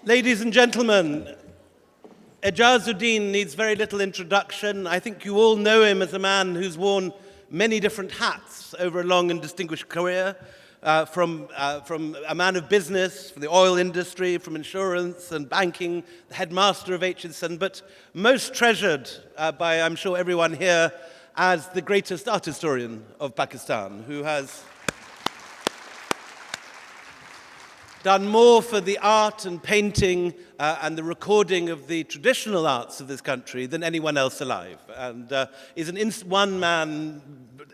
Ladies and gentlemen, Aijazuddin needs very little introduction. I think you all know him as a man who's worn many different hats over a long and distinguished career, from a man of business, from the oil industry, from insurance and banking, the headmaster of Aijazuddin, but most treasured by, I'm sure, everyone here as the greatest art historian of Pakistan, who has done more for the art and painting and the recording of the traditional arts of this country than anyone else alive, and is an one-man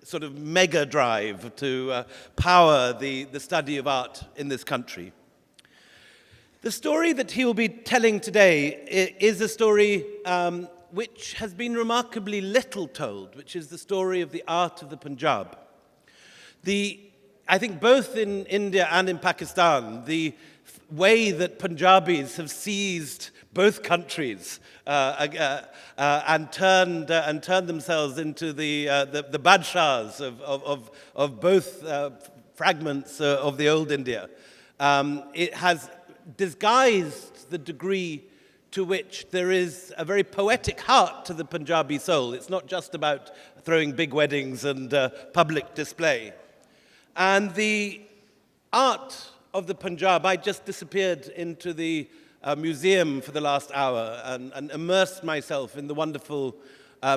sort of mega drive to power the study of art in this country. The story that he will be telling today is a story which has been remarkably little told, which is the story of the art of the Punjab. I think both in India and in Pakistan, the way that Punjabis have seized both countries and turned themselves into the badshahs of both fragments of the old India, it has disguised the degree to which there is a very poetic heart to the Punjabi soul. It's not just about throwing big weddings and public display. And the art of the Punjab, I just disappeared into the museum for the last hour and immersed myself in the wonderful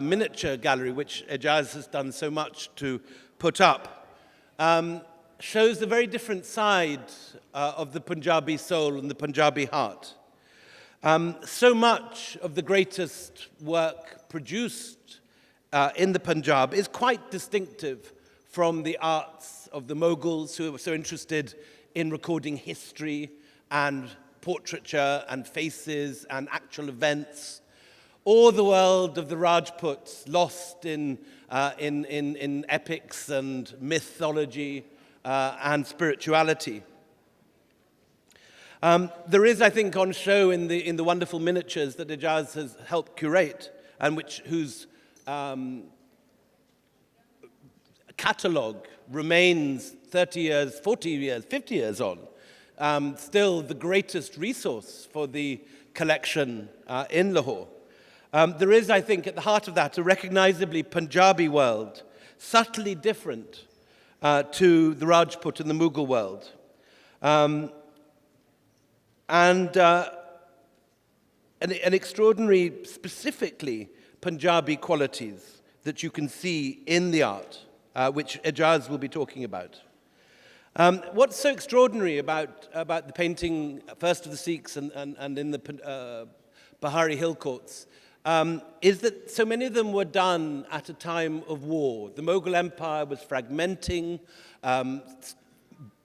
miniature gallery, which Aijaz has done so much to put up, shows a very different side of the Punjabi soul and the Punjabi heart. So much of the greatest work produced in the Punjab is quite distinctive from the arts of the Mughals, who were so interested in recording history and portraiture and faces and actual events, or the world of the Rajputs, lost in epics and mythology and spirituality. There is, I think, on show in the wonderful miniatures that Aijaz has helped curate, and whose catalogue remains 30 years, 40 years, 50 years on, still the greatest resource for the collection in Lahore. There is, I think, at the heart of that, a recognizably Punjabi world, subtly different to the Rajput and the Mughal world. And extraordinary, specifically Punjabi qualities that you can see in the art, which Aijaz will be talking about. What's so extraordinary about the painting, first of the Sikhs and in the Bahari hill courts, is that so many of them were done at a time of war. The Mughal Empire was fragmenting,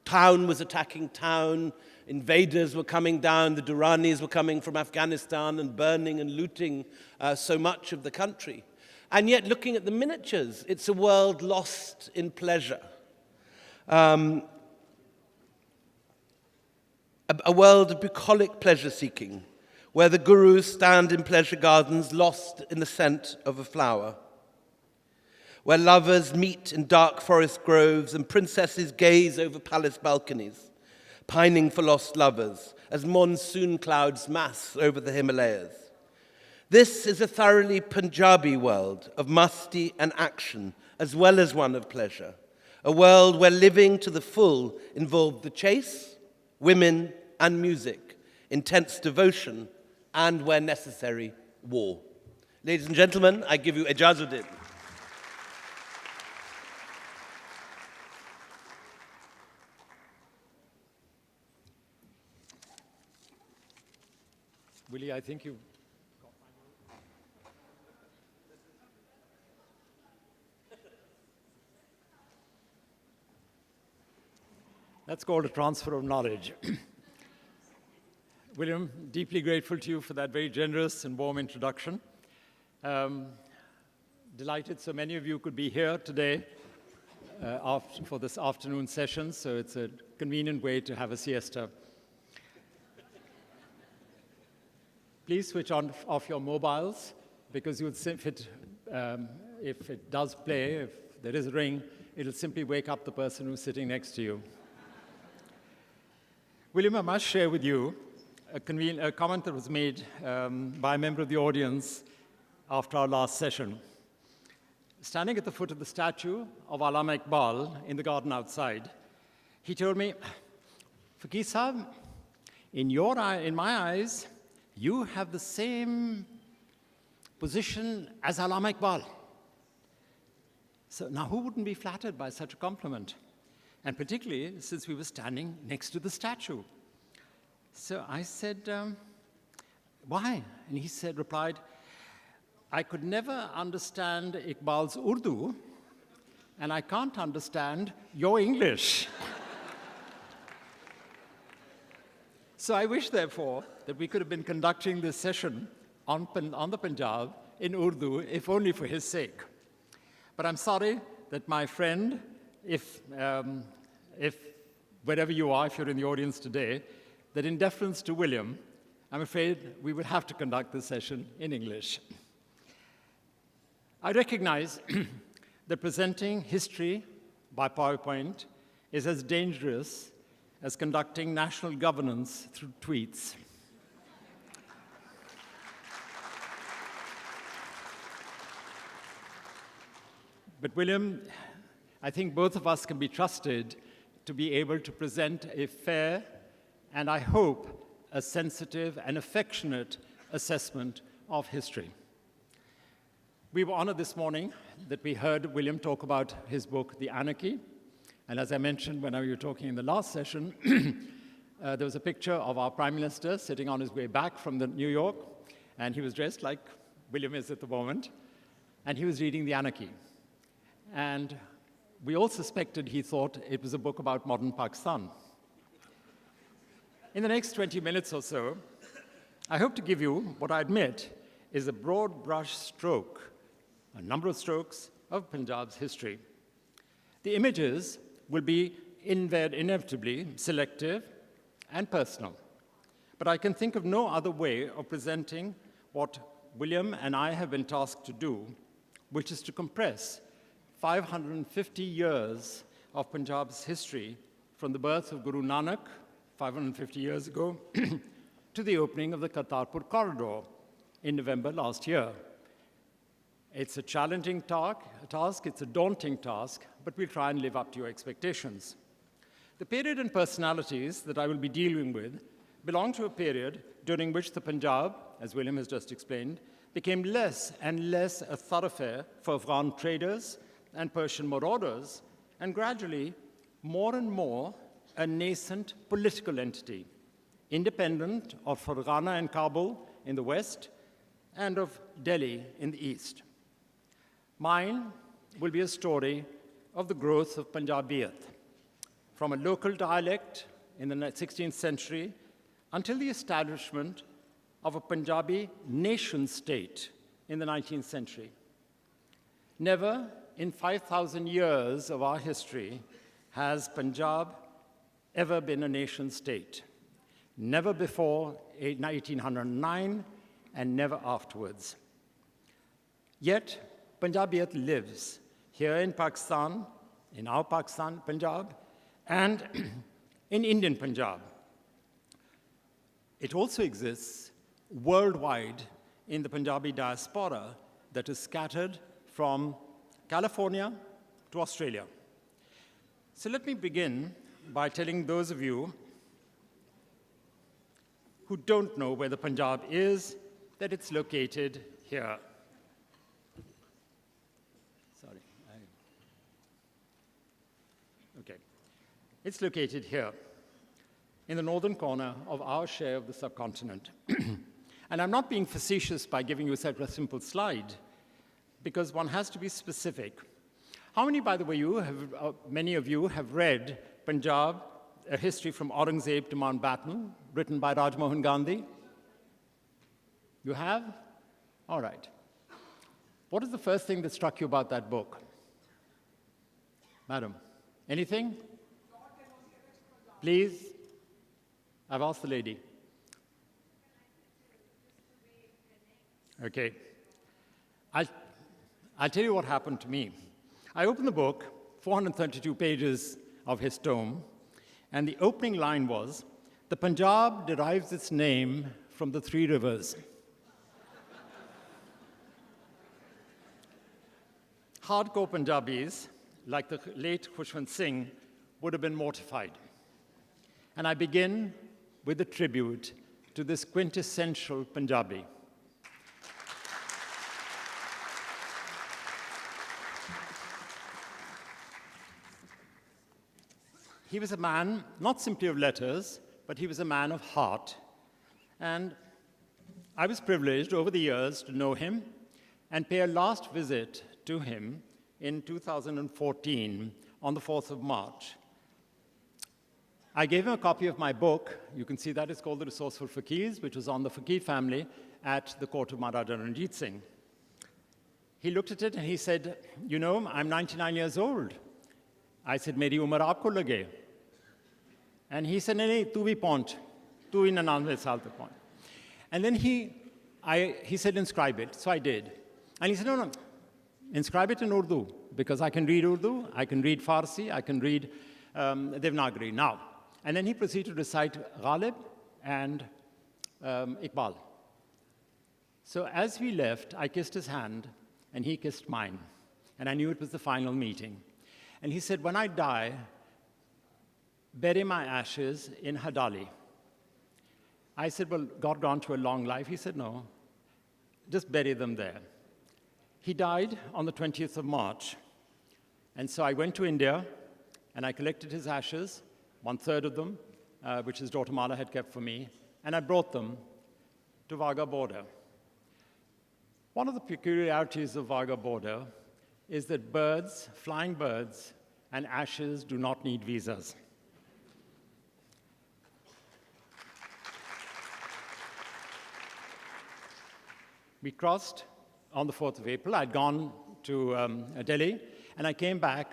town was attacking town, invaders were coming down, the Duranis were coming from Afghanistan and burning and looting so much of the country. And yet, looking at the miniatures, it's a world lost in pleasure. A world of bucolic pleasure-seeking, where the gurus stand in pleasure gardens lost in the scent of a flower, where lovers meet in dark forest groves and princesses gaze over palace balconies, pining for lost lovers as monsoon clouds mass over the Himalayas. This is a thoroughly Punjabi world of musti and action, as well as one of pleasure. A world where living to the full involved the chase, women, and music, intense devotion, and, where necessary, war. Ladies and gentlemen, I give you Aijazuddin. Willie, I think you... That's called a transfer of knowledge. William, deeply grateful to you for that very generous and warm introduction. Delighted so many of you could be here today for this afternoon session, so it's a convenient way to have a siesta. Please switch off your mobiles, because if it does play, if there is a ring, it'll simply wake up the person who's sitting next to you. William, I must share with you a comment that was made by a member of the audience after our last session. Standing at the foot of the statue of Allama Iqbal in the garden outside, he told me, Faqih Sahib, in my eyes, you have the same position as Allama Iqbal. So now who wouldn't be flattered by such a compliment? And particularly since we were standing next to the statue. So I said, why? And he replied, I could never understand Iqbal's Urdu, and I can't understand your English. So I wish, therefore, that we could have been conducting this session on the Punjab in Urdu, if only for his sake. But I'm sorry that my friend, if wherever you are, if you're in the audience today, that in deference to William, I'm afraid we would have to conduct this session in English. I recognize that presenting history by PowerPoint is as dangerous as conducting national governance through tweets. But William, I think both of us can be trusted to be able to present a fair and, I hope, a sensitive and affectionate assessment of history. We were honored this morning that we heard William talk about his book, The Anarchy. And as I mentioned when we were talking in the last session, there was a picture of our Prime Minister sitting on his way back from New York, and he was dressed like William is at the moment, and he was reading The Anarchy. And we all suspected he thought it was a book about modern Pakistan. In the next 20 minutes or so, I hope to give you what I admit is a broad brush stroke, a number of strokes of Punjab's history. The images will be inevitably selective and personal, but I can think of no other way of presenting what William and I have been tasked to do, which is to compress 550 years of Punjab's history from the birth of Guru Nanak 550 years ago to the opening of the Kartarpur Corridor in November last year. It's a challenging task, it's a daunting task, but we'll try and live up to your expectations. The period and personalities that I will be dealing with belong to a period during which the Punjab, as William has just explained, became less and less a thoroughfare for Afghan traders and Persian marauders, and gradually, more and more, a nascent political entity, independent of Farghana and Kabul in the west, and of Delhi in the east. Mine will be a story of the growth of Punjabiyat, from a local dialect in the 16th century until the establishment of a Punjabi nation-state in the 19th century. Never in 5,000 years of our history has Punjab ever been a nation-state. Never before 1809 and never afterwards. Yet, Punjabiyat lives here in Pakistan, in our Pakistan, Punjab, and in Indian Punjab. It also exists worldwide in the Punjabi diaspora that is scattered from California to Australia. So let me begin by telling those of you who don't know where the Punjab is, that it's located here. Sorry. Okay. It's located here, in the northern corner of our share of the subcontinent. And I'm not being facetious by giving you such a simple slide, because one has to be specific. How many, by the way, many of you have read Punjab, A History from Aurangzeb to Mountbatten, written by Rajmohan Gandhi? You have? All right. What is the first thing that struck you about that book? Madam, anything? Please? I've asked the lady. Okay. I'll tell you what happened to me. I opened the book, 432 pages of his tome, and the opening line was, The Punjab derives its name from the three rivers. Hardcore Punjabis, like the late Khushwant Singh, would have been mortified. And I begin with a tribute to this quintessential Punjabi. He was a man, not simply of letters, but he was a man of heart. And I was privileged over the years to know him and pay a last visit to him in 2014 on the 4th of March. I gave him a copy of my book. You can see that it's called The Resourceful Fakirs, which was on the Fakir family at the court of Maharaja Ranjit Singh. He looked at it and he said, you know, I'm 99 years old. I said, Meri umar aapko lage? And he said, nahi, tu bhi pahunch. Tu hi 99 saal tak pahunch. And then he said, inscribe it. So I did. And he said, no, inscribe it in Urdu, because I can read Urdu, I can read Farsi, I can read Devanagari now. And then he proceeded to recite Ghalib and Iqbal. So as we left, I kissed his hand, and he kissed mine. And I knew it was the final meeting. And he said, when I die, bury my ashes in Hadali. I said, well, God grant you a long life. He said, no, just bury them there. He died on the 20th of March. And so I went to India, and I collected his ashes, 1/3 of them, which his daughter Mala had kept for me, and I brought them to Wagah border. One of the peculiarities of Wagah border is that birds, flying birds, and ashes do not need visas. We crossed on the 4th of April. I'd gone to Delhi, and I came back.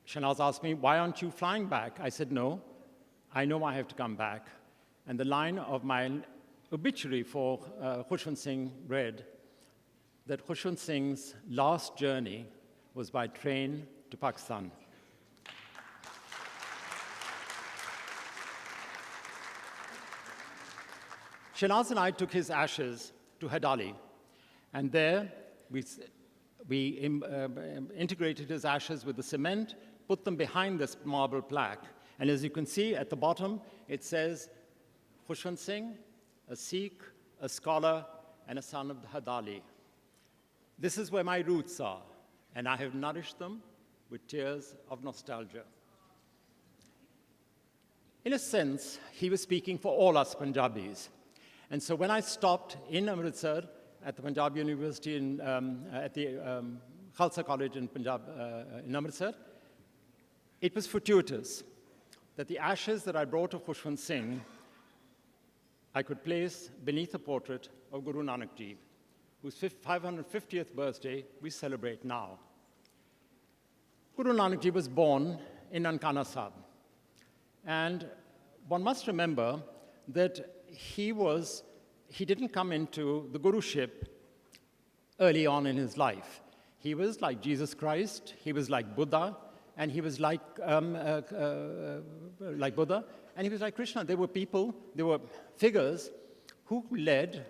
Shahnaz asked me, why aren't you flying back? I said, no, I know I have to come back. And the line of my obituary for Khushwant Singh read that Khushwant Singh's last journey was by train to Pakistan. Shahnaz and I took his ashes to Hadali, and there we integrated his ashes with the cement, put them behind this marble plaque, and as you can see at the bottom, it says, Khushwant Singh, a Sikh, a scholar, and a son of Hadali. This is where my roots are, and I have nourished them with tears of nostalgia. In a sense, he was speaking for all us Punjabis. And so when I stopped in Amritsar at the Punjab University, at the Khalsa College in Punjab, in Amritsar, it was fortuitous that the ashes that I brought of Khushwant Singh, I could place beneath a portrait of Guru Nanak Ji, whose 550th birthday we celebrate now. Guru Nanak Ji was born in Nankana Sahib. And one must remember that he didn't come into the guruship early on in his life. He was like Jesus Christ, he was like Buddha, and he was like Buddha, and he was like Krishna. There were people, there were figures who led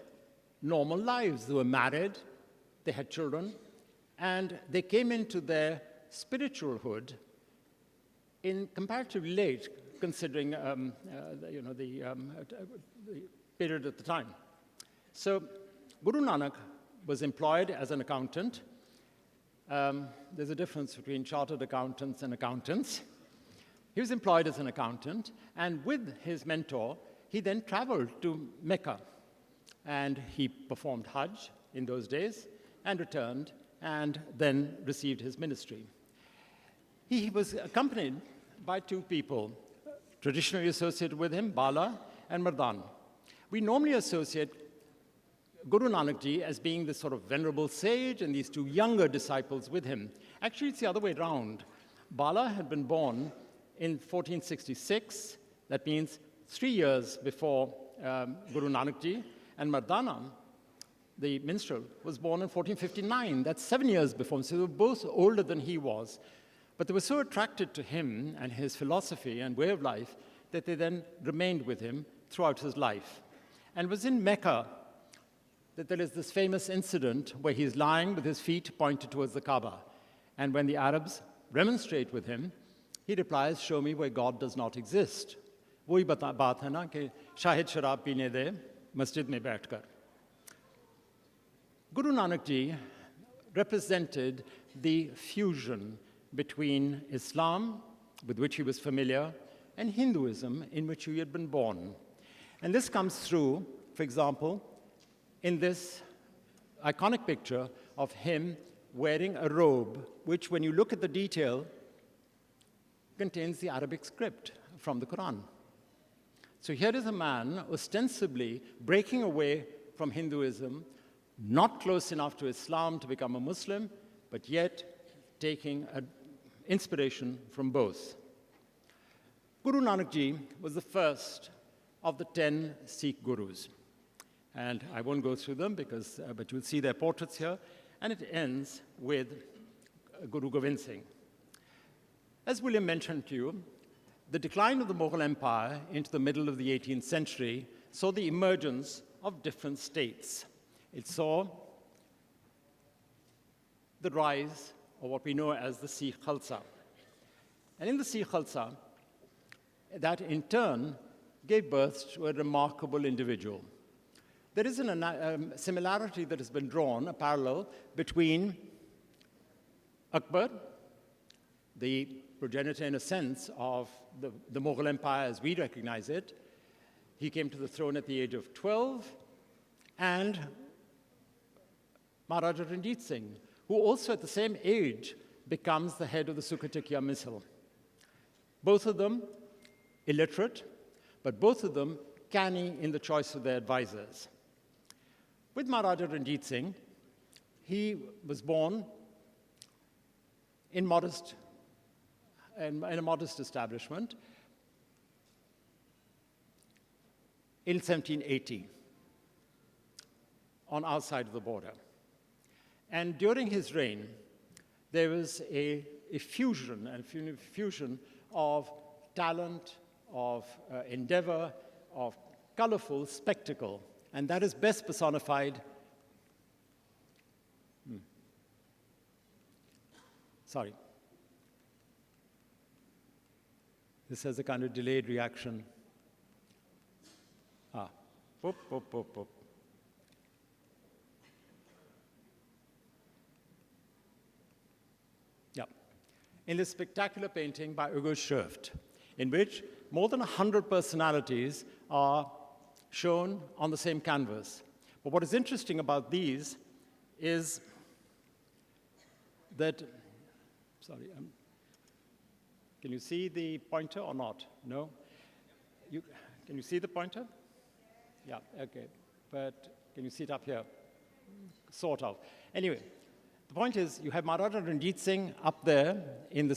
normal lives. They were married, they had children, and they came into their spiritualhood in comparatively late, considering the period at the time. So Guru Nanak was employed as an accountant. There's a difference between chartered accountants and accountants. He was employed as an accountant, and with his mentor, he then traveled to Mecca. And he performed Hajj in those days and returned and then received his ministry. He was accompanied by two people traditionally associated with him, Bala and Mardan. We normally associate Guru Nanak Ji as being this sort of venerable sage and these two younger disciples with him. Actually, it's the other way around. Bala had been born in 1466. That means 3 years before Guru Nanak Ji. And Mardana, the minstrel, was born in 1459. That's 7 years before him. So they were both older than he was. But they were so attracted to him and his philosophy and way of life that they then remained with him throughout his life. And it was in Mecca that there is this famous incident where he's lying with his feet pointed towards the Kaaba. And when the Arabs remonstrate with him, he replies, "Show me where God does not exist." वही बात है ना कि शाहिद शराब पीने दे मस्जिद में बैठकर. Guru Nanak Ji represented the fusion between Islam, with which he was familiar, and Hinduism, in which he had been born. And this comes through, for example, in this iconic picture of him wearing a robe, which, when you look at the detail, contains the Arabic script from the Quran. So here is a man ostensibly breaking away from Hinduism, not close enough to Islam to become a Muslim, but yet taking inspiration from both. Guru Nanak Ji was the first of the 10 Sikh gurus. And I won't go through them, but you'll see their portraits here. And it ends with Guru Gobind Singh. As William mentioned to you, the decline of the Mughal Empire into the middle of the 18th century saw the emergence of different states. It saw the rise of what we know as the Sikh Khalsa. And in the Sikh Khalsa, that in turn gave birth to a remarkable individual. There is a similarity that has been drawn, a parallel, between Akbar, the progenitor in a sense of the Mughal Empire as we recognize it. He came to the throne at the age of 12, and Maharaja Ranjit Singh, who also at the same age becomes the head of the Syncretic missile. Both of them illiterate, but both of them canny in the choice of their advisors. With Maharaja Ranjit Singh, he was born in a modest establishment in 1780 on our side of the border. And during his reign, there was a fusion of talent, of endeavor, of colorful spectacle. And that is best personified. Sorry. This has a kind of delayed reaction. Whoop, whoop, whoop, whoop. Yeah. In this spectacular painting by Hugo Schrift, in which more than 100 personalities are shown on the same canvas. But what is interesting about these is that, sorry, can you see the pointer or not? No? Can you see the pointer? Yeah, okay. But can you see it up here? Sort of. Anyway, the point is you have Maharaja Ranjit Singh up there in the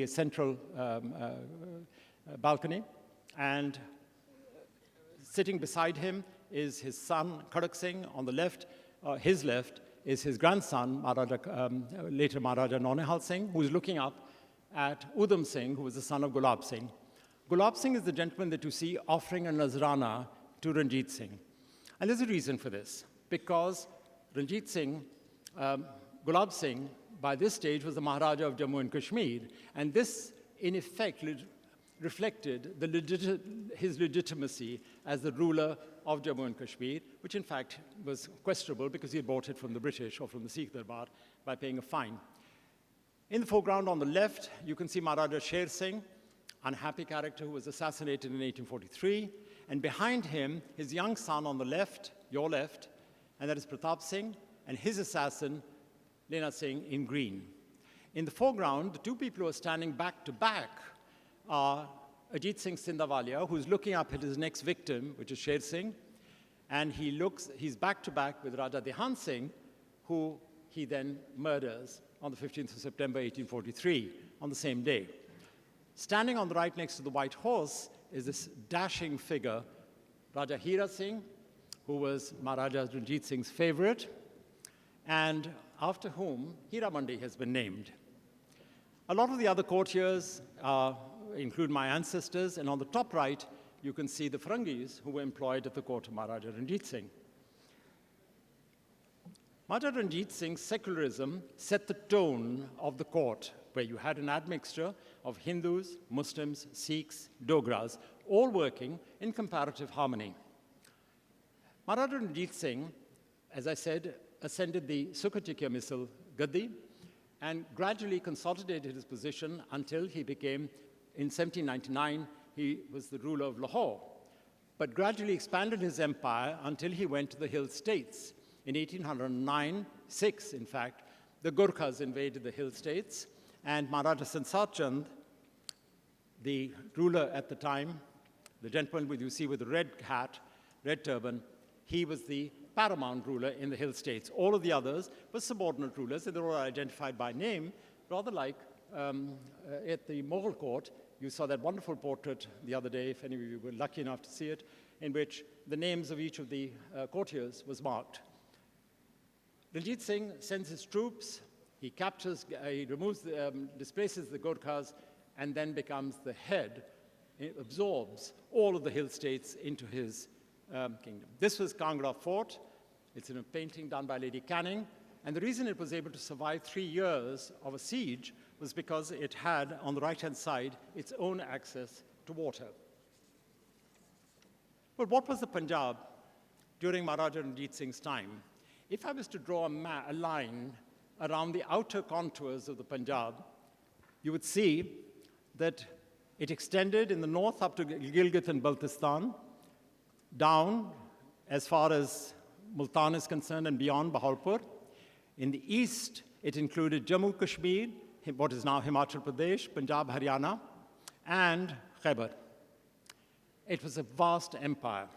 central balcony, and sitting beside him is his son, Khadak Singh. On the left, his left, is his grandson, later Maharaja Naunihal Singh, who is looking up at Udham Singh, who was the son of Gulab Singh. Gulab Singh is the gentleman that you see offering a Nazrana to Ranjit Singh. And there's a reason for this, because Ranjit Singh, Gulab Singh, by this stage was the Maharaja of Jammu and Kashmir, and this, in effect, reflected his legitimacy as the ruler of Jammu and Kashmir, which in fact was questionable because he had bought it from the British or from the Sikh Darbar by paying a fine. In the foreground on the left, you can see Maharaja Sher Singh, unhappy character who was assassinated in 1843, and behind him, his young son on the left, your left, and that is Pratap Singh, and his assassin, Lena Singh, in green. In the foreground, the two people who are standing back to back are Ajit Singh Sindhawalia, who's looking up at his next victim, which is Sher Singh, and he's back to back with Raja Dehan Singh, who he then murders on the 15th of September, 1843, on the same day. Standing on the right next to the white horse is this dashing figure, Raja Hira Singh, who was Maharaja Ranjit Singh's favorite, and after whom Hira Mandi has been named. A lot of the other courtiers are include my ancestors, and on the top right, you can see the Ferengis who were employed at the court of Maharaja Ranjit Singh. Maharaja Ranjit Singh's secularism set the tone of the court, where you had an admixture of Hindus, Muslims, Sikhs, Dogras, all working in comparative harmony. Maharaja Ranjit Singh, as I said, ascended the Syncretic missile Gaddi and gradually consolidated his position until he became, in 1799, he was the ruler of Lahore, but gradually expanded his empire until he went to the Hill States. In 1809-6, in fact, the Gurkhas invaded the Hill States, and Maharaja Sansar Chand, the ruler at the time, the gentleman you see with the red hat, red turban, he was the paramount ruler in the Hill States. All of the others were subordinate rulers, and they were all identified by name, rather like at the Mughal court. You saw that wonderful portrait the other day, if any of you were lucky enough to see it, in which the names of each of the courtiers was marked. Ranjit Singh sends his troops, he captures, he removes, displaces the Gurkhas, and then becomes the head, absorbs all of the Hill States into his kingdom. This was Kangra Fort. It's in a painting done by Lady Canning, and the reason it was able to survive 3 years of a siege was because it had, on the right-hand side, its own access to water. But what was the Punjab during Maharaja Ranjit Singh's time? If I was to draw a line around the outer contours of the Punjab, you would see that it extended in the north up to Gilgit and Baltistan, down as far as Multan is concerned and beyond Bahawalpur. In the east, it included Jammu Kashmir, what is now Himachal Pradesh, Punjab, Haryana, and Khyber. It was a vast empire.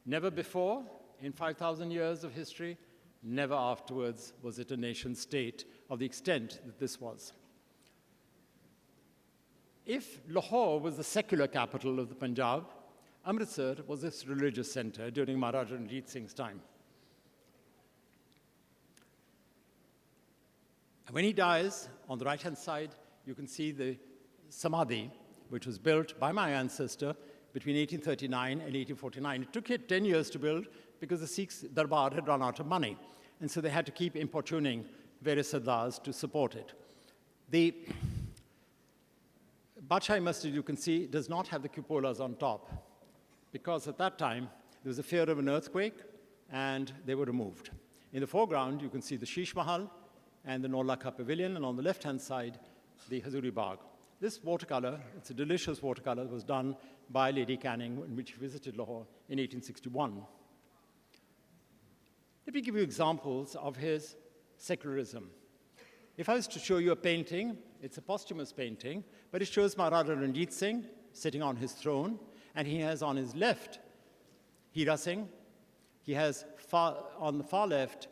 Never before, in 5,000 years of history, never afterwards was it a nation state of the extent that this was. If Lahore was the secular capital of the Punjab, Amritsar was its religious center during Maharaja Ranjit Singh's time. And when he dies, on the right-hand side, you can see the Samadhi, which was built by my ancestor between 1839 and 1849. It took it 10 years to build because the Sikhs' Darbar had run out of money. And so they had to keep importuning various sardars to support it. The Badshahi Masjid, you can see, does not have the cupolas on top because at that time there was a fear of an earthquake and they were removed. In the foreground, you can see the Sheesh Mahal and the Naulakha Pavilion, and on the left-hand side, the Hazuri Bagh. This watercolor, it's a delicious watercolor, was done by Lady Canning when she visited Lahore in 1861. Let me give you examples of his secularism. If I was to show you a painting, it's a posthumous painting, but it shows Maharaja Ranjit Singh sitting on his throne, and he has on his left Hira Singh. He has on the far left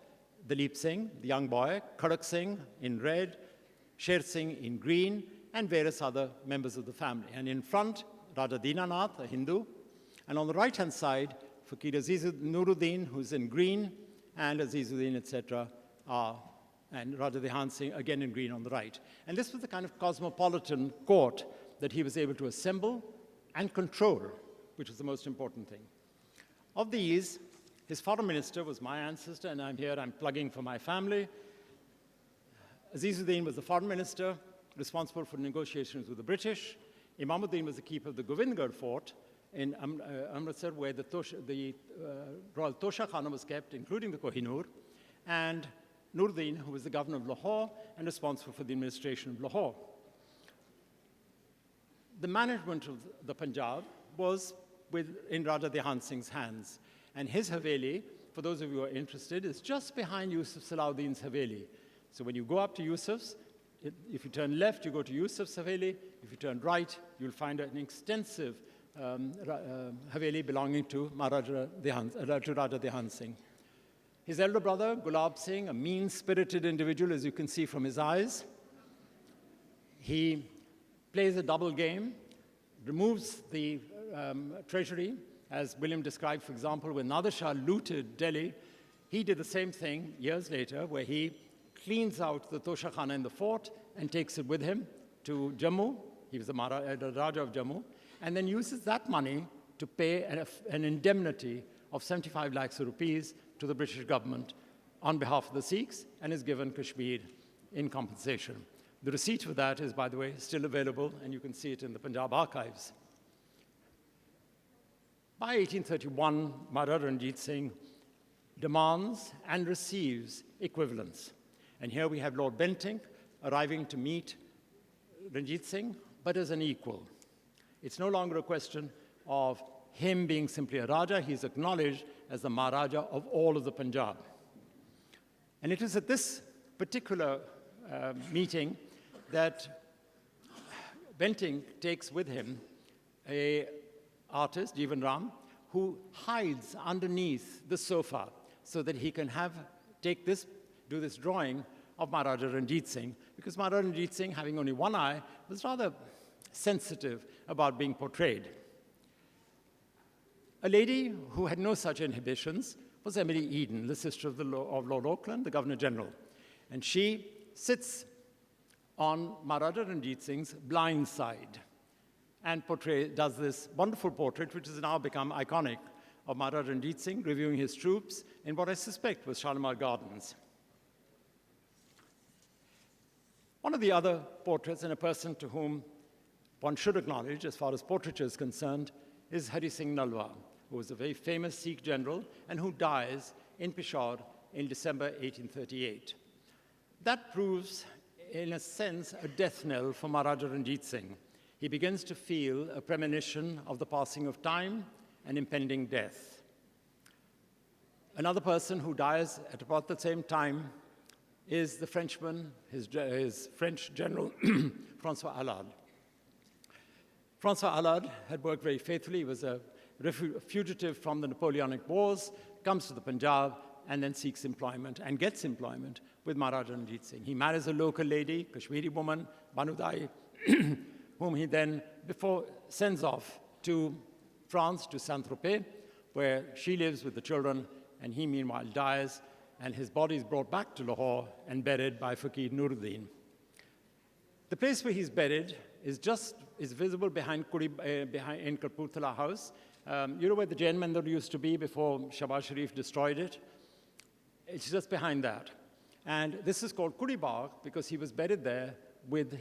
Dalip Singh, the young boy, Khadak Singh in red, Sher Singh in green, and various other members of the family. And in front, Raja Dinanath, a Hindu, and on the right-hand side, Fakir Nuruddin, who's in green, and Aijazuddin, etc., and Raja Dehan Singh, again in green on the right. And this was the kind of cosmopolitan court that he was able to assemble and control, which was the most important thing. Of these, his foreign minister was my ancestor, and I'm plugging for my family. Aijazuddin was the foreign minister, responsible for negotiations with the British. Imamuddin was the keeper of the Govindgarh fort in Amritsar, where the royal Tosha Khana was kept, including the Kohinoor, and Nuruddin, who was the governor of Lahore and responsible for the administration of Lahore. The management of the Punjab was in Raja Dehan Singh's hands, and his Haveli, for those of you who are interested, is just behind Yusuf Salahuddin's Haveli. So when you go up to Yusuf's, if you turn left, you go to Yusuf's Haveli. If you turn right, you'll find an extensive Haveli belonging to Raja Dehan Singh. His elder brother, Gulab Singh, a mean-spirited individual, as you can see from his eyes, he plays a double game, removes the treasury, as William described, for example, when Nader Shah looted Delhi. He did the same thing years later, where he cleans out the Tosha Khana in the fort and takes it with him to Jammu, he was the Raja of Jammu, and then uses that money to pay an indemnity of 75 lakhs of rupees to the British government on behalf of the Sikhs, and is given Kashmir in compensation. The receipt for that is, by the way, still available, and you can see it in the Punjab archives. By 1831, Maharaja Ranjit Singh demands and receives equivalence. And here we have Lord Bentinck arriving to meet Ranjit Singh, but as an equal. It's no longer a question of him being simply a Raja. He's acknowledged as the Maharaja of all of the Punjab. And it is at this particular meeting that Bentinck takes with him an artist, Jeevan Ram, who hides underneath the sofa so that he can do this drawing of Maharaja Ranjit Singh, because Maharaja Ranjit Singh, having only one eye, was rather sensitive about being portrayed. A lady who had no such inhibitions was Emily Eden, the sister of Lord Auckland, the Governor General. And she sits on Maharaja Ranjit Singh's blind side and does this wonderful portrait, which has now become iconic, of Maharaja Ranjit Singh reviewing his troops in what I suspect was Shalimar Gardens. One of the other portraits, and a person to whom one should acknowledge as far as portraiture is concerned, is Hari Singh Nalwa, who was a very famous Sikh general and who dies in Peshawar in December 1838. That proves, in a sense, a death knell for Maharaja Ranjit Singh. He begins to feel a premonition of the passing of time and impending death. Another person who dies at about the same time is the Frenchman, his French general, Francois Allard. Francois Allard had worked very faithfully. He was a fugitive from the Napoleonic Wars, comes to the Punjab, and then seeks employment and gets employment with Maharaja Ranjit Singh. He marries a local lady, Kashmiri woman, Banudai, whom he then sends off to France, to Saint-Tropez, where she lives with the children, and he meanwhile dies, and his body is brought back to Lahore and buried by Fakir Nuruddin. The place where he's buried is visible behind in Kartarpur House. You know where the Jain Mandir used to be before Shahbaz Sharif destroyed it? It's just behind that. And this is called Kudi Bagh because he was buried there with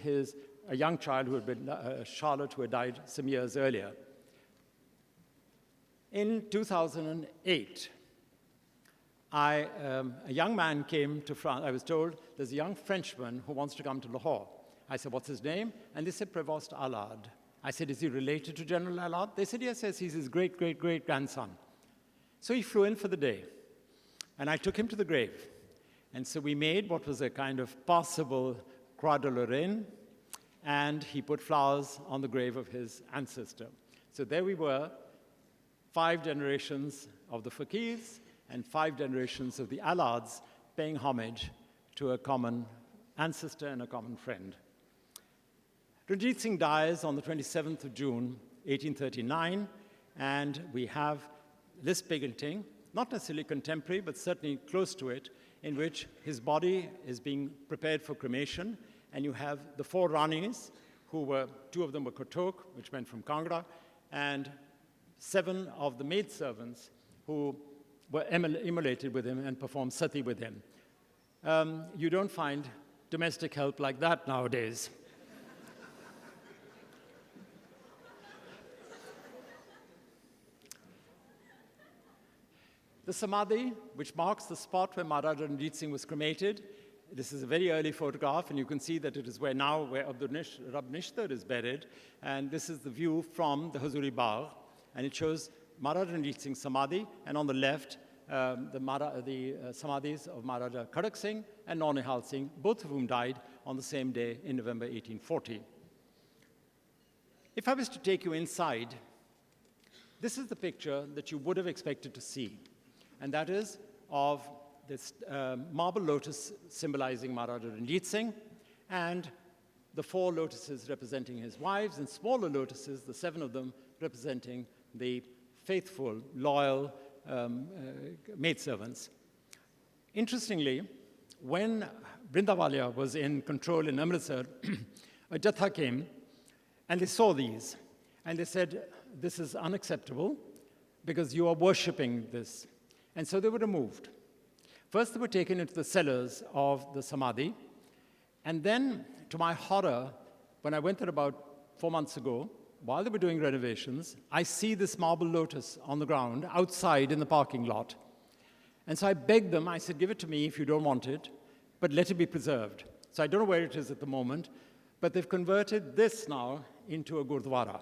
a young child who had been, Charlotte, who had died some years earlier. In 2008, a young man came to France. I was told there's a young Frenchman who wants to come to Lahore. I said, what's his name? And they said, Prévost Allard. I said, is he related to General Allard? They said, yes, he's his great-great-great-grandson. So he flew in for the day, and I took him to the grave. And so we made what was a kind of passable Croix de Lorraine, and he put flowers on the grave of his ancestor. So there we were, 5 generations of the Fakirs and 5 generations of the Allards paying homage to a common ancestor and a common friend. Ranjit Singh dies on the 27th of June, 1839, and we have this painting, not necessarily contemporary, but certainly close to it, in which his body is being prepared for cremation, and you have the 4 Ranis, 2 of them were Kotok, which meant from Kangra, and 7 of the maidservants who were immolated with him and performed sati with him. You don't find domestic help like that nowadays. The Samadhi, which marks the spot where Maharaja Ranjit Singh was cremated, this is a very early photograph, and you can see that it is where Rab Nishtar is buried, and this is the view from the Hazuri Bagh, and it shows Maharaja Ranjit Singh's Samadhi, and on the left, the Samadhis of Maharaja Khadak Singh and Naunihal Singh, both of whom died on the same day in November 1840. If I was to take you inside, this is the picture that you would have expected to see, and that is of this marble lotus symbolizing Maharaja Ranjit Singh, and the 4 lotuses representing his wives, and smaller lotuses, the 7 of them, representing the faithful, loyal maidservants. Interestingly, when Brindawalia was in control in Amritsar, a Jatha came, And they saw these, and they said, this is unacceptable because you are worshipping this. And so they were removed. First, they were taken into the cellars of the Samadhi, and then, to my horror, when I went there about 4 months ago, while they were doing renovations, I see this marble lotus on the ground outside in the parking lot. And so I begged them, I said, give it to me if you don't want it, but let it be preserved. So I don't know where it is at the moment, but they've converted this now into a Gurdwara.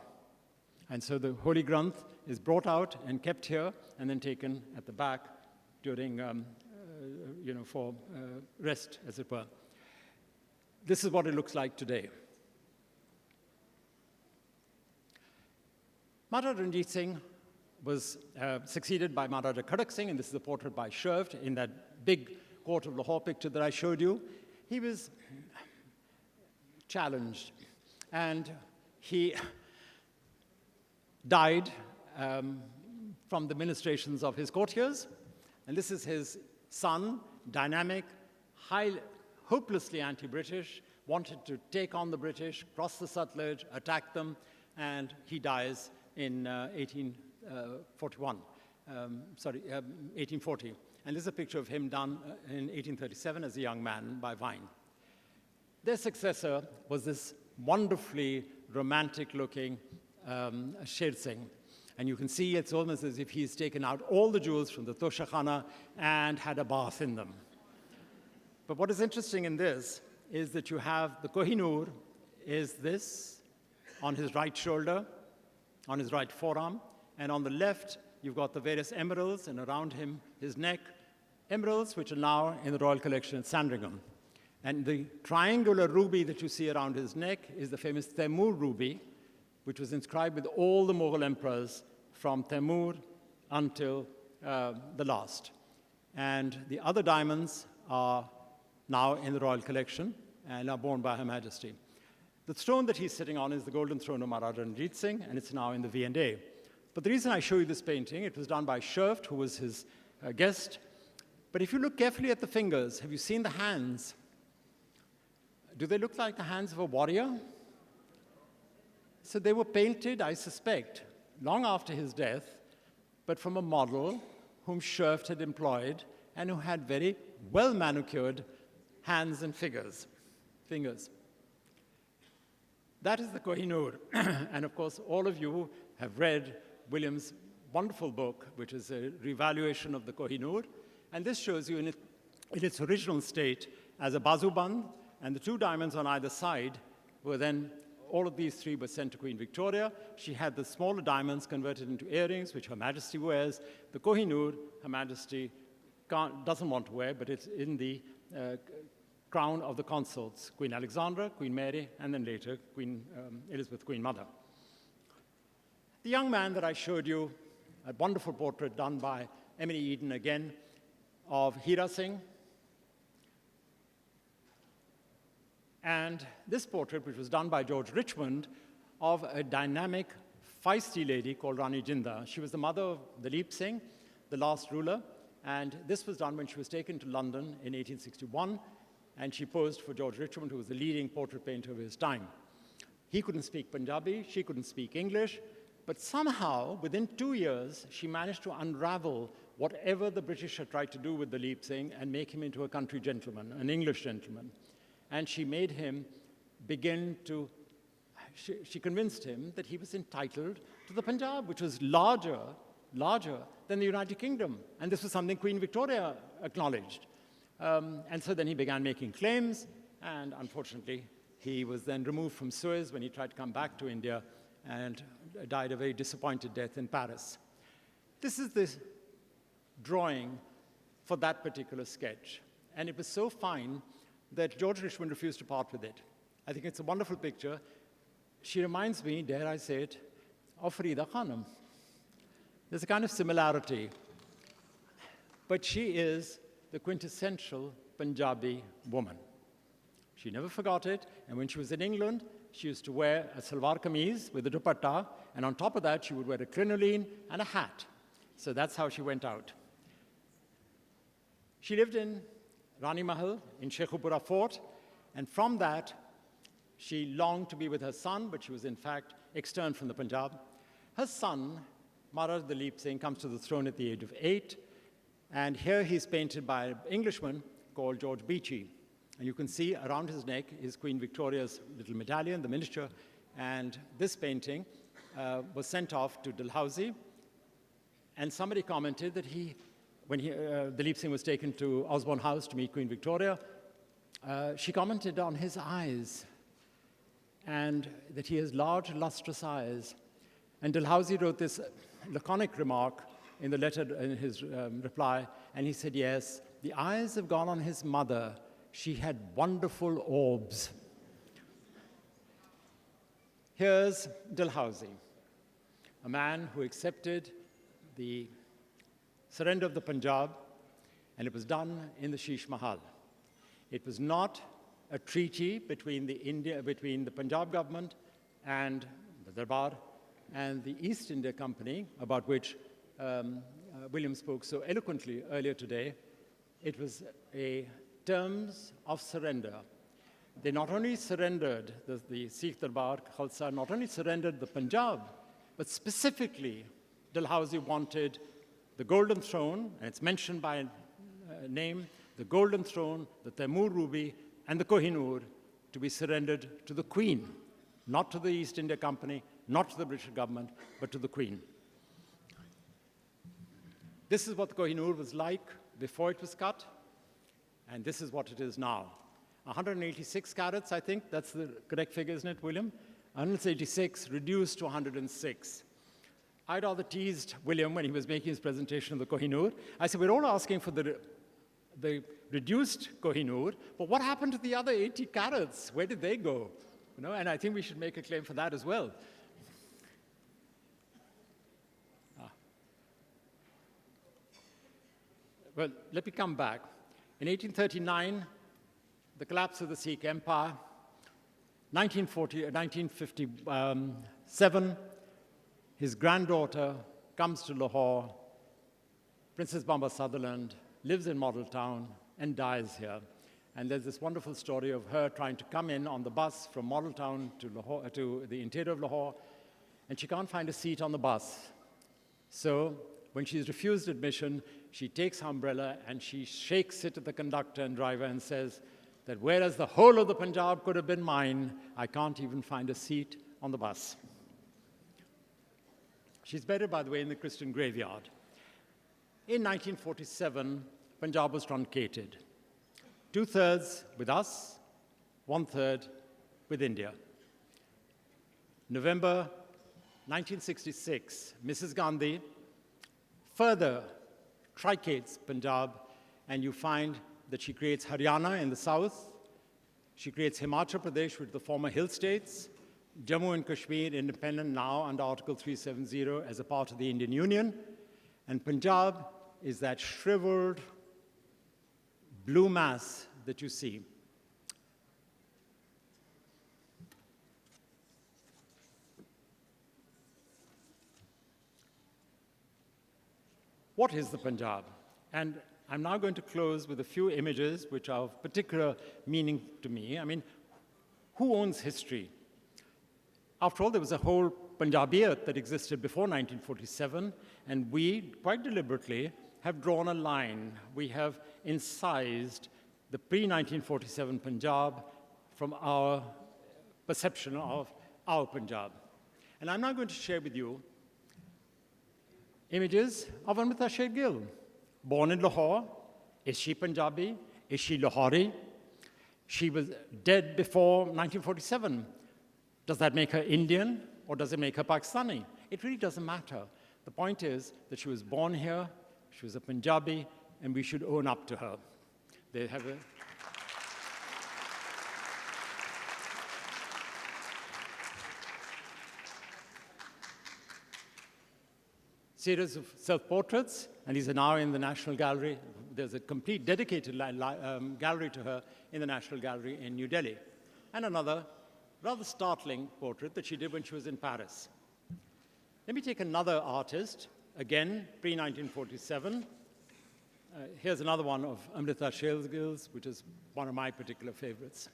And so the Holy Granth is brought out and kept here and then taken at the back during, for rest, as it were. This is what it looks like today. Maharaja Ranjit Singh was succeeded by Maharaja Khadak Singh, and this is a portrait by Sherft in that big court of Lahore picture that I showed you. He was challenged, and he died from the ministrations of his courtiers. And this is his son, dynamic, hopelessly anti-British, wanted to take on the British, cross the Sutlej, attack them, and he dies in 1840. And this is a picture of him done in 1837 as a young man by Vine. Their successor was this wonderfully romantic-looking Sher Singh. And you can see it's almost as if he's taken out all the jewels from the Toshakhana and had a bath in them. But what is interesting in this is that you have the Kohinoor is this on his right shoulder, on his right forearm, and on the left, you've got the various emeralds, and around him, his neck, emeralds, which are now in the Royal Collection at Sandringham. And the triangular ruby that you see around his neck is the famous Taimur ruby, which was inscribed with all the Mughal emperors from Taimur until the last. And the other diamonds are now in the Royal Collection and are borne by Her Majesty. The stone that he's sitting on is the golden throne of Maharaja Ranjit Singh, and it's now in the V&A. But the reason I show you this painting, it was done by Sherft, who was his guest. But if you look carefully at the fingers, have you seen the hands? Do they look like the hands of a warrior? So they were painted, I suspect, long after his death, but from a model whom Sherft had employed and who had very well manicured hands and fingers. That is the Kohinoor. And of course, all of you have read William's wonderful book, which is a revaluation of the Kohinoor. And this shows you in its original state as a bazuband, and the two diamonds on either side were then, all of these three were sent to Queen Victoria. She had the smaller diamonds converted into earrings, which Her Majesty wears. The Kohinoor, Her Majesty doesn't want to wear, but it's in the crown of the consorts, Queen Alexandra, Queen Mary, and then later Queen Elizabeth, Queen Mother. The young man that I showed you, a wonderful portrait done by Emily Eden again of Hira Singh. And this portrait, which was done by George Richmond, of a dynamic, feisty lady called Rani Jinda. She was the mother of Dalip Singh, the last ruler, and this was done when she was taken to London in 1861, and she posed for George Richmond, who was the leading portrait painter of his time. He couldn't speak Punjabi, she couldn't speak English, but somehow, within 2 years, she managed to unravel whatever the British had tried to do with Dalip Singh and make him into a country gentleman, an English gentleman. And she made him begin to, she convinced him that he was entitled to the Punjab, which was larger than the United Kingdom. And this was something Queen Victoria acknowledged. And so then he began making claims, and unfortunately, he was then removed from Suez when he tried to come back to India and died a very disappointed death in Paris. This is the drawing for that particular sketch. And it was so fine that George Richmond refused to part with it. I think it's a wonderful picture. She reminds me, dare I say it, of Farida Khanum. There's a kind of similarity. But she is the quintessential Punjabi woman. She never forgot it, and when she was in England, she used to wear a salwar kameez with a dupatta, and on top of that, she would wear a crinoline and a hat. So that's how she went out. She lived in Rani Mahal in Sheikhupura Fort, and from that, She longed to be with her son, but she was in fact externed from the Punjab. Her son, Maharaj Dalip Singh, comes to the throne at the age of 8, and here he's painted by an Englishman called George Beechey. And you can see around his neck is Queen Victoria's little medallion, the miniature, and this painting was sent off to Dalhousie, and somebody commented that when Dalip Singh was taken to Osborne House to meet Queen Victoria, she commented on his eyes, and that he has large, lustrous eyes. And Dalhousie wrote this laconic remark in the letter, in his reply, and he said, yes, the eyes have gone on his mother. She had wonderful orbs. Here's Dalhousie, a man who accepted the surrender of the Punjab, and it was done in the Sheesh Mahal. It was not a treaty between the Punjab government and the Darbar and the East India Company, about which William spoke so eloquently earlier today. It was a terms of surrender. They not only surrendered, the Sikh Darbar Khalsa not only surrendered the Punjab, but specifically Dalhousie wanted the Golden Throne, and it's mentioned by name, the Golden Throne, the Taimur Ruby, and the Kohinoor to be surrendered to the Queen, not to the East India Company, not to the British government, but to the Queen. This is what the Kohinoor was like before it was cut, and this is what it is now. 186 carats, I think, that's the correct figure, isn't it, William? 186 reduced to 106. I rather teased William when he was making his presentation of the Kohinoor. I said, we're all asking for the reduced Kohinoor, but what happened to the other 80 carats? Where did they go? You know, and I think we should make a claim for that as well. Well, let me come back. In 1839, the collapse of the Sikh Empire. 1957, his granddaughter comes to Lahore. Princess Bamba Sutherland lives in Model Town and dies here. And there's this wonderful story of her trying to come in on the bus from Model Town to Lahore, to the interior of Lahore, and she can't find a seat on the bus. So when she's refused admission, she takes her umbrella and she shakes it at the conductor and driver and says that whereas the whole of the Punjab could have been mine, I can't even find a seat on the bus. She's buried, by the way, in the Christian graveyard. In 1947, Punjab was truncated. 2/3 with us, 1/3 with India. November 1966, Mrs. Gandhi further tricates Punjab, and you find that she creates Haryana in the south, she creates Himachal Pradesh, which is the former hill states, Jammu and Kashmir, independent now under Article 370 as a part of the Indian Union, and Punjab is that shriveled blue mass that you see. What is the Punjab? And I'm now going to close with a few images which are of particular meaning to me. I mean, who owns history? After all, there was a whole Punjabiyat that existed before 1947, and we, quite deliberately, have drawn a line. We have incised the pre-1947 Punjab from our perception of our Punjab. And I'm now going to share with you images of Amrita Sher Gill. Born in Lahore, is she Punjabi? Is she Lahori? She was dead before 1947. Does that make her Indian, or does it make her Pakistani? It really doesn't matter. The point is that she was born here, she was a Punjabi, and we should own up to her. They have a series of self-portraits, and these are now in the National Gallery. There's a complete dedicated gallery to her in the National Gallery in New Delhi. And another rather startling portrait that she did when she was in Paris. Let me take another artist, again, pre-1947. Here's another one of Amrita Sher Gill's, which is one of my particular favorites.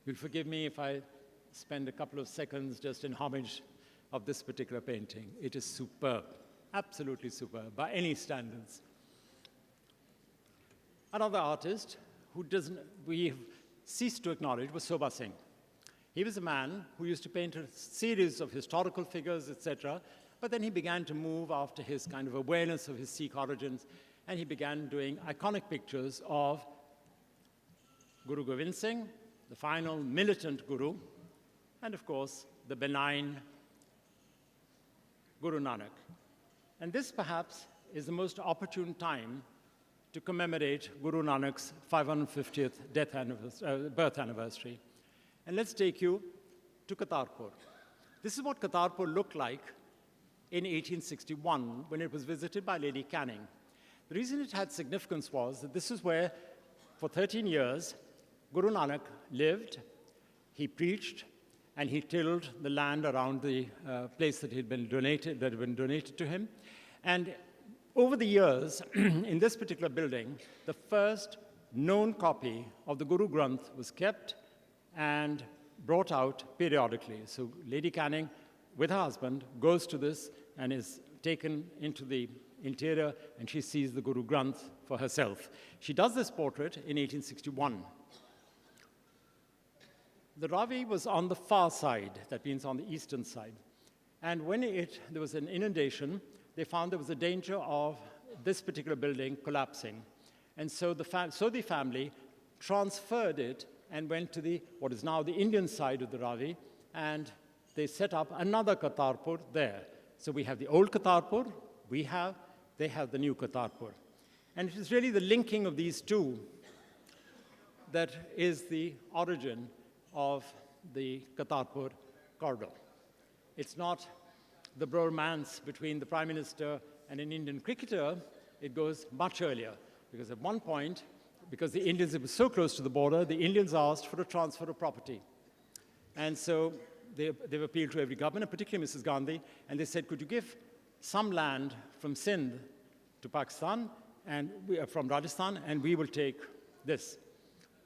You'll forgive me if I spend a couple of seconds just in homage of this particular painting. It is superb, absolutely superb, by any standards. Another artist who we have ceased to acknowledge was Sobha Singh. He was a man who used to paint a series of historical figures, etc., but then he began to move after his kind of awareness of his Sikh origins, and he began doing iconic pictures of Guru Gobind Singh, the final militant guru, and of course, the benign Guru Nanak. And this perhaps is the most opportune time to commemorate Guru Nanak's 550th birth anniversary. And let's take you to Kartarpur. This is what Kartarpur looked like in 1861 when it was visited by Lady Canning. The reason it had significance was that this is where, for 13 years, Guru Nanak lived, he preached, and he tilled the land around the place that had been donated to him. And over the years, in this particular building, the first known copy of the Guru Granth was kept and brought out periodically. So Lady Canning, with her husband, goes to this and is taken into the interior, and she sees the Guru Granth for herself. She does this portrait in 1861. The Ravi was on the far side, that means on the eastern side. And when there was an inundation, they found there was a danger of this particular building collapsing. And so the family transferred it and went to what is now the Indian side of the Ravi, and they set up another Kartarpur there. So we have the old Kartarpur, they have the new Kartarpur. And it is really the linking of these two that is the origin of the Kartarpur corridor. It's not the bromance between the Prime Minister and an Indian cricketer. It goes much earlier, because at one point, because the Indians, it was so close to the border, the Indians asked for a transfer of property. And so they've appealed to every government, particularly Mrs. Gandhi, and they said, could you give some land from Sindh to Pakistan, and from Rajasthan, and we will take this.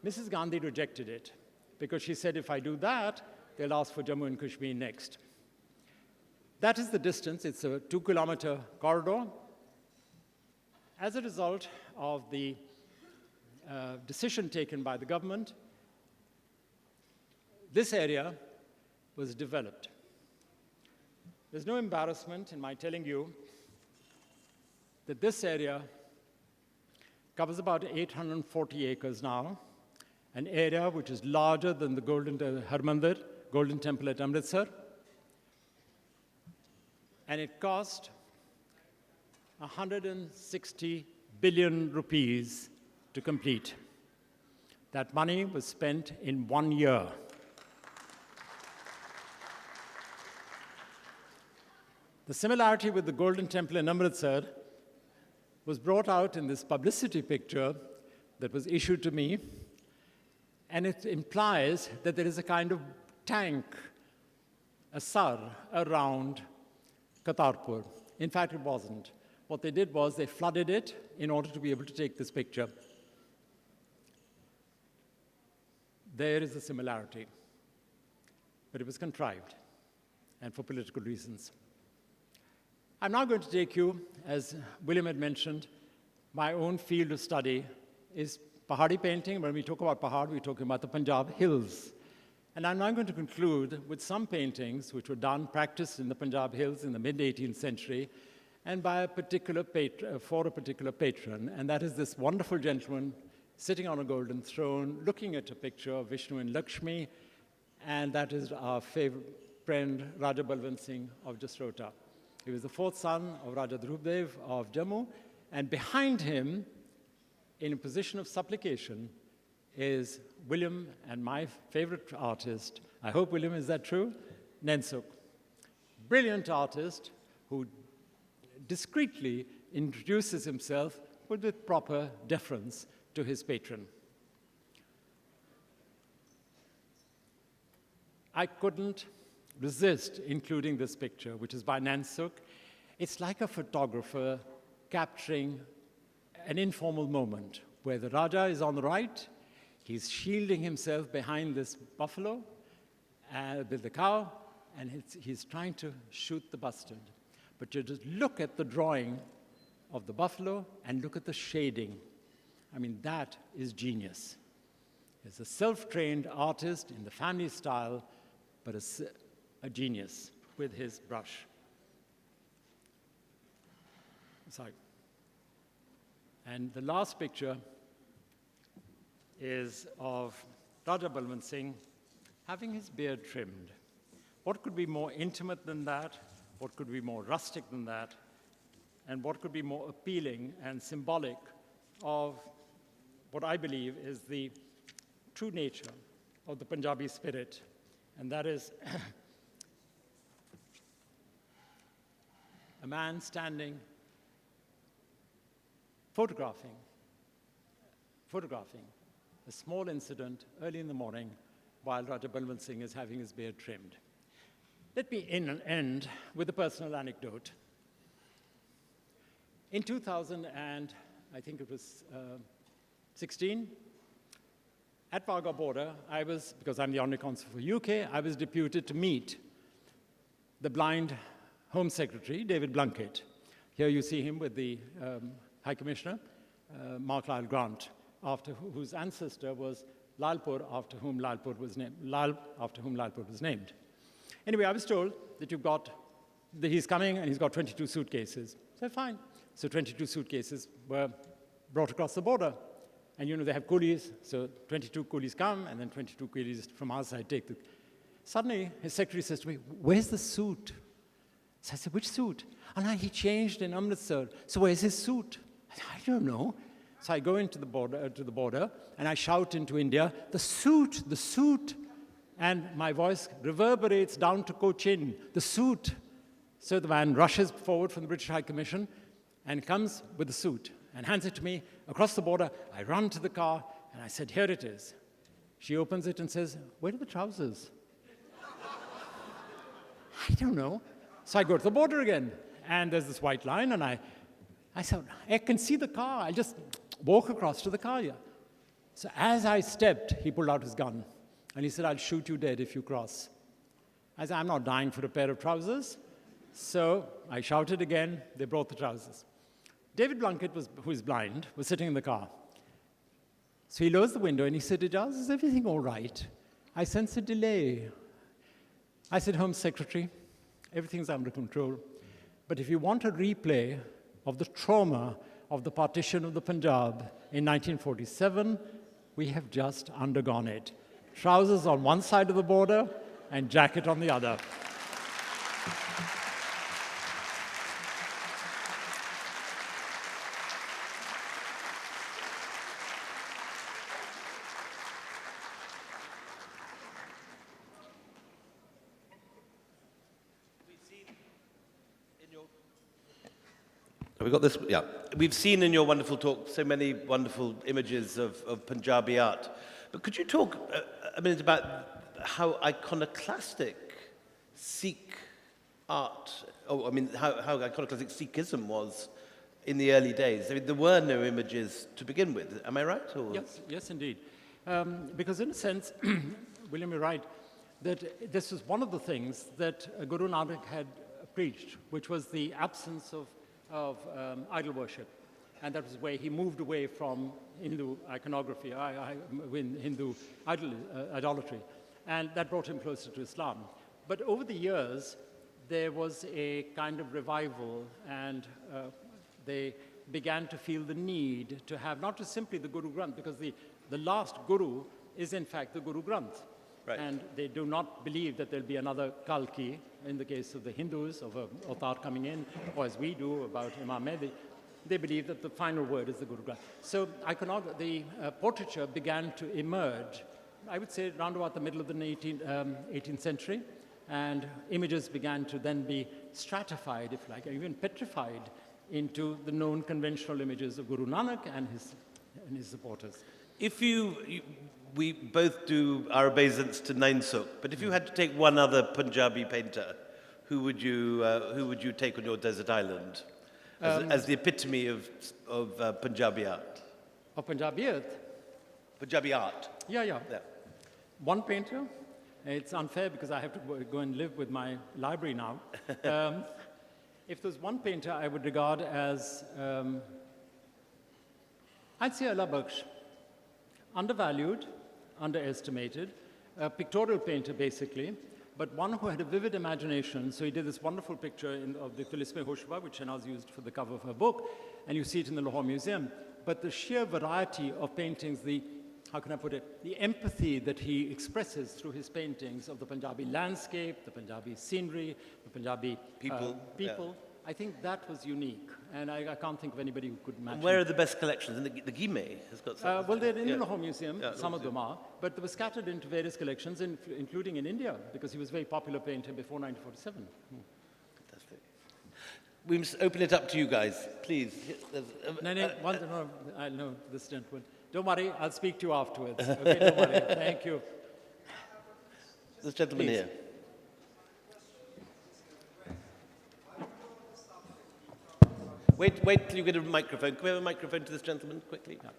Mrs. Gandhi rejected it, because she said, if I do that, they'll ask for Jammu and Kashmir next. That is the distance. It's a 2-kilometer corridor. As a result of the decision taken by the government, this area was developed. There's no embarrassment in my telling you that this area covers about 840 acres now, an area which is larger than the Golden Temple at Amritsar, and it cost 160 billion rupees to complete. That money was spent in 1 year. The similarity with the Golden Temple in Amritsar was brought out in this publicity picture that was issued to me, and it implies that there is a kind of tank, a sar, around Kartarpur. In fact, it wasn't. What they did was they flooded it in order to be able to take this picture. There is a similarity, but it was contrived, and for political reasons. I'm now going to take you, as William had mentioned, my own field of study is Pahari painting. When we talk about Pahar, we're talking about the Punjab hills. And I'm now going to conclude with some paintings which were practiced in the Punjab hills in the mid-18th century, and by for a particular patron, and that is this wonderful gentleman sitting on a golden throne, looking at a picture of Vishnu and Lakshmi, and that is our favorite friend, Raja Balwant Singh of Jasrota. He was the fourth son of Raja Dhrupdev of Jammu, and behind him, in a position of supplication, is William and my favorite artist. I hope, William, is that true? Nensuk. Brilliant artist who discreetly introduces himself with proper deference to his patron. I couldn't resist including this picture, which is by Nensuk. It's like a photographer capturing an informal moment where the Raja is on the right, He's shielding himself behind this buffalo with the cow, and he's trying to shoot the bustard. But you just look at the drawing of the buffalo and look at the shading. I mean, that is genius. He's a self-trained artist in the family style, but a genius with his brush. Sorry. And the last picture is of Raja Balwant Singh having his beard trimmed. What could be more intimate than that? What could be more rustic than that? And what could be more appealing and symbolic of what I believe is the true nature of the Punjabi spirit, and that is a man standing, photographing a small incident early in the morning while Raja Balwant Singh is having his beard trimmed. Let me end with a personal anecdote. In 2000, and I think it was 16, at Wagah border, I was, because I'm the Honorary Consul for UK, I was deputed to meet the blind Home Secretary, David Blunkett. Here you see him with the High Commissioner, Mark Lyle Grant, whose ancestor was Lalpur, after whom Lalpur was named. Anyway, I was told that he's coming and he's got 22 suitcases. So fine. So 22 suitcases were brought across the border. And you know, they have coolies, so 22 coolies come, and then 22 coolies from our side take the... Suddenly, his secretary says to me, "Where's the suit?" So I said, "Which suit?" "Oh, no, he changed in Amritsar. So where's his suit?" I said, "I don't know." So I go into the border, and I shout into India, "The suit, the suit." And my voice reverberates down to Cochin, "The suit." So the man rushes forward from the British High Commission and comes with the suit and hands it to me across the border. I run to the car, and I said, "Here it is." She opens it and says, "Where are the trousers?" I don't know. So I go to the border again, and there's this white line, and I said, "I can see the car. I'll just walk across to the car here." So as I stepped, he pulled out his gun, and he said, "I'll shoot you dead if you cross." I said, "I'm not dying for a pair of trousers." So I shouted again. They brought the trousers. David Blunkett, who is blind, was sitting in the car. So he lowers the window and he said, "Ijaz, is everything all right? I sense a delay." I said, "Home Secretary, everything's under control. But if you want a replay of the trauma of the partition of the Punjab in 1947, we have just undergone it. Trousers on one side of the border and jacket on the other." Have we got this? Yeah. We've seen in your wonderful talk so many wonderful images of Punjabi art. But could you talk a minute about how iconoclastic Sikh art, how iconoclastic Sikhism was in the early days? I mean, there were no images to begin with. Am I right? Or? Yes, indeed. Because in a sense, William, you're right, that this was one of the things that Guru Nanak had preached, which was the absence of idol worship. And that was where he moved away from Hindu iconography, Hindu idolatry. And that brought him closer to Islam. But over the years, there was a kind of revival, and they began to feel the need to have not just simply the Guru Granth, because the last Guru is in fact the Guru Granth. Right. And they do not believe that there'll be another Kalki in the case of the Hindus, of an avatar coming in, or as we do about Imam Mehdi. They believe that the final word is the Guru Granth. So the portraiture began to emerge, I would say, around about the middle of the 18th century, and images began to then be stratified, if you like, even petrified into the known conventional images of Guru Nanak and his supporters. If we both do our obeisance to Nain Sukh, but if you had to take one other Punjabi painter, who would you take on your desert island as the epitome of Punjabi art? Of Punjabi art? Punjabi art. Yeah, yeah. Yeah. One painter. It's unfair because I have to go and live with my library now. If there's one painter I would regard as, I'd say Allah Bakhsh. Undervalued, underestimated, a pictorial painter basically, but one who had a vivid imagination. So he did this wonderful picture of the Tulisme Hoshba, which Shanaz used for the cover of her book, and you see it in the Lahore Museum. But the sheer variety of paintings, how can I put it, the empathy that he expresses through his paintings of the Punjabi landscape, the Punjabi scenery, the Punjabi people, Yeah. I think that was unique, and I can't think of anybody who could match And where it. are the best collections? And the Guimet has got some. Well, they're in the Lahore Museum, Yeah, some of them are, but they were scattered into various collections, including in India, because he was a very popular painter before 1947. Fantastic. We must open it up to you guys, please. No, I know this gentleman. Don't worry, I'll speak to you afterwards. Okay, don't worry. Thank you. This gentleman Please. here. Wait till you get a microphone. Can we have a microphone to this gentleman quickly? Yeah.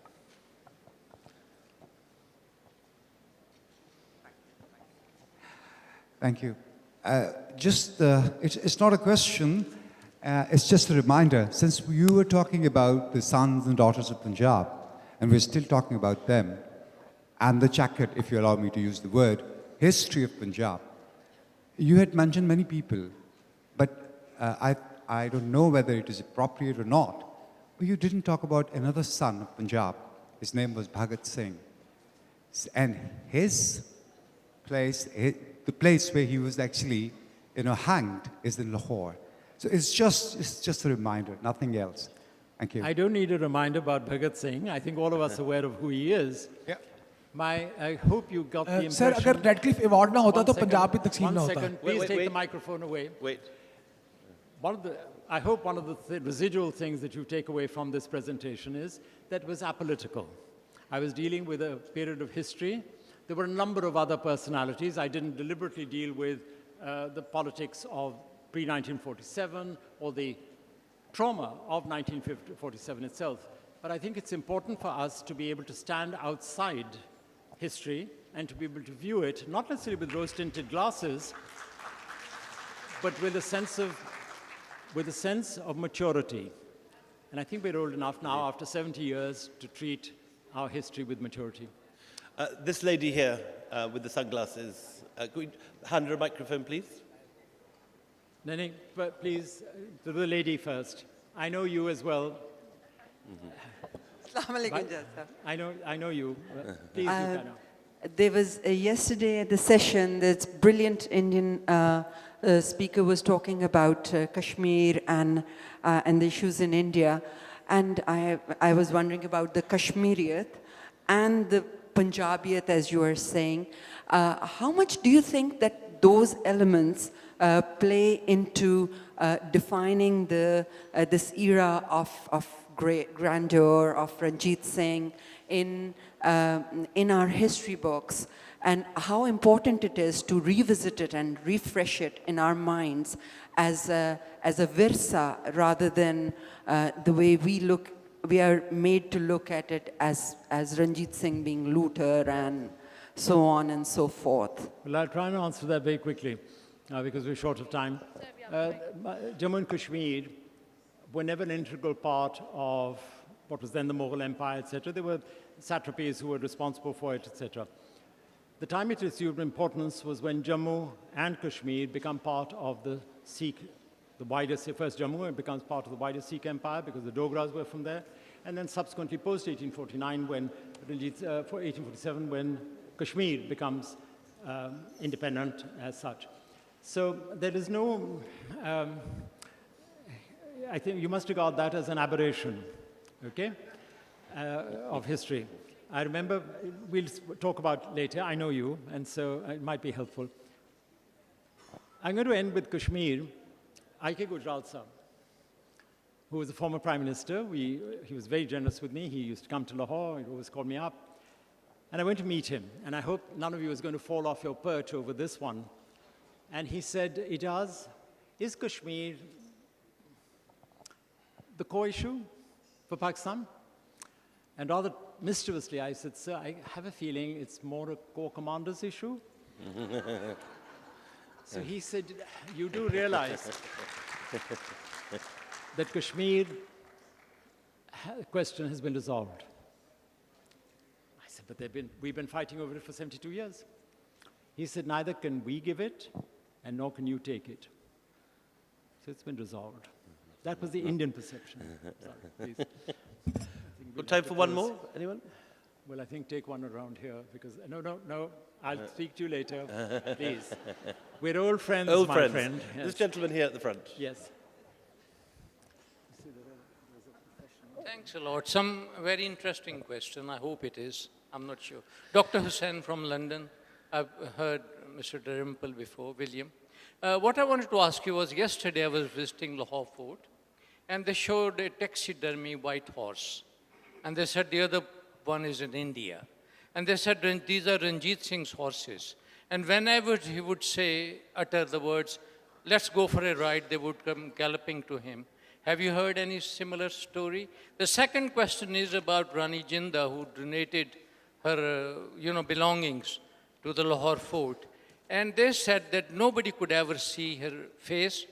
Thank you. It's not a question, it's just a reminder. Since you were talking about the sons and daughters of Punjab, and we're still talking about them, and the jacket, if you allow me to use the word, history of Punjab, you had mentioned many people, but I don't know whether it is appropriate or not, but you didn't talk about another son of Punjab. His name was Bhagat Singh. And his place, the place where he was actually, hanged is in Lahore. So it's just a reminder, nothing else. Thank you. I don't need a reminder about Bhagat Singh. I think all of us are aware of who he is. Yeah. I hope you got the Sir, impression... अगर red Cliff award ना होता तो पंजाब भी तकसीम One ना होता. second, please Wait, take wait. the microphone away. Wait. I hope one of the residual things that you take away from this presentation is that it was apolitical. I was dealing with a period of history. There were a number of other personalities. I didn't deliberately deal with the politics of pre-1947 or the trauma of 1947 itself. But I think it's important for us to be able to stand outside history and to be able to view it, not necessarily with rose-tinted glasses, but with a sense of maturity. And I think we're old enough now, after 70 years, to treat our history with maturity. This lady here with the sunglasses, could we hand her a microphone, please? Nene, but please, to the lady first. I know you as well. Assalamu alaikum, But- sir. I know you. Please, you can. There was yesterday at the session, this brilliant Indian speaker was talking about Kashmir and the issues in India. And I was wondering about the Kashmiriyat and the Punjabiyat, as you were saying. How much do you think that those elements play into defining this era of grandeur, of Ranjit Singh in our history books, and how important it is to revisit it and refresh it in our minds as a virsa, rather than the way we are made to look at it as Ranjit Singh being looter and so on and so forth. Well, I'll try and answer that very quickly because we're short of time. Jammu and Kashmir were never an integral part of what was then the Mughal Empire, etc. There were satrapies who were responsible for it, etc. The time it assumed importance was when Jammu and Kashmir become part of the Sikh, the wider, first Jammu, it becomes part of the wider Sikh Empire because the Dogras were from there, and then subsequently post-1849, 1847, when Kashmir becomes independent as such. So there is no, I think you must regard that as an aberration, okay, of history. I remember, we'll talk about later, I know you, and so it might be helpful. I'm going to end with Kashmir. I.K. Gujral Sahab, who was a former prime minister, he was very generous with me. He used to come to Lahore, he always called me up. And I went to meet him, and I hope none of you is going to fall off your perch over this one. And he said, Ijaz, is Kashmir the core issue for Pakistan? And rather mischievously, I said, sir, I have a feeling it's more a Corps commander's issue. So he said, you do realize that Kashmir question has been resolved. I said, but we've been fighting over it for 72 years. He said, neither can we give it, and nor can you take it. So it's been resolved. That was the Indian perception. Sorry, please. Got time for one more? Anyone? Well, I think take one around here, because, no, I'll speak to you later, please. We're old friends, Old my friends. friend. Yes. This gentleman here at the front. Yes. Thanks a lot. Some very interesting question. I hope it is. I'm not sure. Dr. Hussain from London. I've heard Mr. Dalrymple before, William. What I wanted to ask you was, yesterday I was visiting Lahore Fort, and they showed a taxidermy white horse. And they said the other one is in India. And they said, these are Ranjit Singh's horses. And whenever he would utter the words, let's go for a ride, they would come galloping to him. Have you heard any similar story? The second question is about Rani Jinda, who donated her belongings to the Lahore Fort. And they said that nobody could ever see her face,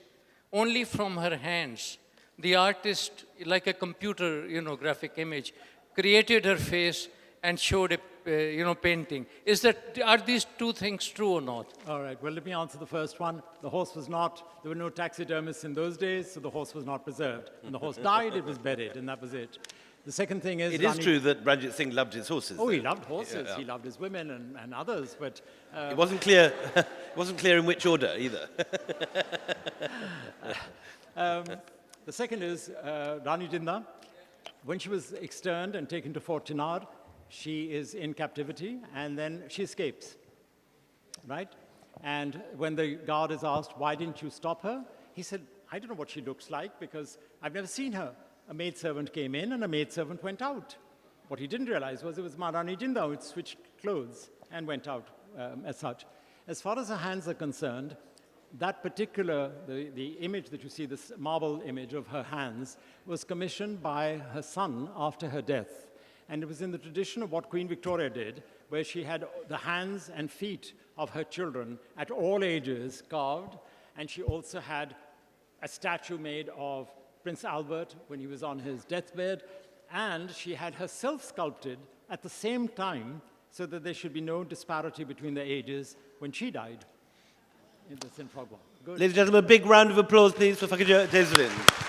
only from her hands. The artist, like a computer graphic image, created her face and showed a painting. Are these two things true or not? All right, well, let me answer the first one. The horse was not, there were no taxidermists in those days, so the horse was not preserved. When the horse died, it was buried, and that was it. The second thing is... It is true that Ranjit Singh loved his horses. Oh, he loved horses. Yeah. He loved his women and others, but... It wasn't clear, in which order, either. The second is Rani Jinda. When she was externed and taken to Fort Chinnar, she is in captivity, and then she escapes, right? And when the guard is asked, why didn't you stop her? He said, I don't know what she looks like, because I've never seen her. A maidservant came in, and a maidservant went out. What he didn't realize was it was Maharani Jinda who had switched clothes and went out as such. As far as her hands are concerned, that particular, the image that you see, this marble image of her hands, was commissioned by her son after her death. And it was in the tradition of what Queen Victoria did, where she had the hands and feet of her children at all ages carved, and she also had a statue made of Prince Albert when he was on his deathbed, and she had herself sculpted at the same time so that there should be no disparity between the ages when she died in the Sin Frog Walk. Good. Ladies and gentlemen, a big round of applause, please, for Aijazuddin.